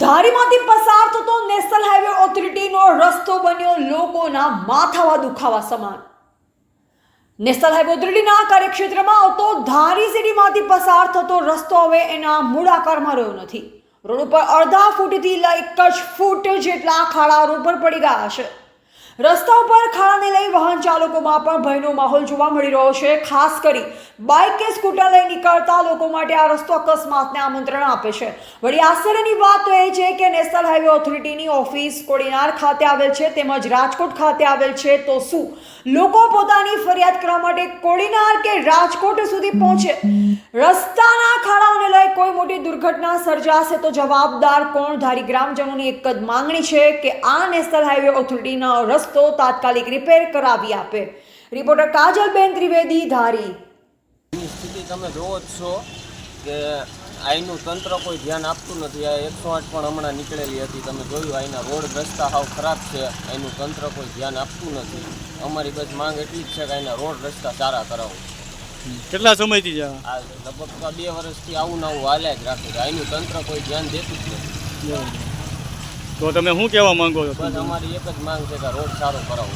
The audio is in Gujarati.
ધારીમાંથી પસાર થતો નેશનલ હાઈવે ઓથોરિટીનો રસ્તો બન્યો લોકોના માથાવા દુખાવા સમાન। નેશનલ હાઈવે ઓથોરિટીના કાર્યક્ષેત્રમાં આવતો ધારી સિટીમાંથી પસાર થતો રસ્તો હવે એના મૂળ આકારમાં રહ્યો નથી। રોડ ઉપર અડધા ફૂટથી લઈ 1 ફૂટ જેટલા ખાડા રોડ પર પડી ગયા છે। રસ્તા ઉપર ખાડાને લઈ વાહન ચાલકોમાં પણ ભયનો માહોલ જોવા મળી રહ્યો છે। ખાસ કરી બાઇક કે સ્કૂટર લઈ નીકળતા લોકો માટે આ રસ્તો અકસ્માતને આમંત્રણ આપે છે। વળી આશ્ચર્યની વાત તો એ છે કે નેશનલ હાઈવે ઓથોરિટીની ઓફિસ કોડીનાર ખાતે આવેલ છે તેમજ રાજકોટ ખાતે આવેલ છે, તો શું લોકો પોતાની ફરિયાદ કરવા માટે કોડીનાર કે રાજકોટ સુધી પહોંચે? રસ્તાના ખાડાઓને લઈ કોઈ મોટી દુર્ઘટના સર્જાશે તો જવાબદાર કોણ? ધારી ગ્રામજનોની એક જ માંગણી છે કે આ નેશનલ હાઈવે ઓથોરિટીનો રસ્તો તાત્કાલિક રિપેર કરાવી આપે। રિપોર્ટર કાજલબેન ત્રિવેદી, ધારી। સ્થિતિ તમે જોવો જ છો કે અહીંનું તંત્ર કોઈ ધ્યાન આપતું નથી। આ 108 પણ હમણાં નીકળેલી હતી, તમે જોયું અહીંના રોડ રસ્તા હાવ ખરાબ છે, અહીંનું તંત્ર કોઈ ધ્યાન આપતું નથી। અમારી બસ માંગ એટલી જ છે કે અહીંના રોડ રસ્તા સારા કરાવો। કેટલા સમયથી છે આ લગભગ 2 વર્ષથી આવું નવું હાલ્યા જ રાખે છે, અહીંનું તંત્ર કોઈ ધ્યાન દેતું જ નથી। તો તમે શું કહેવા માંગો છો? બસ અમારી એક જ માંગ છે કે રોડ સારો કરાવો।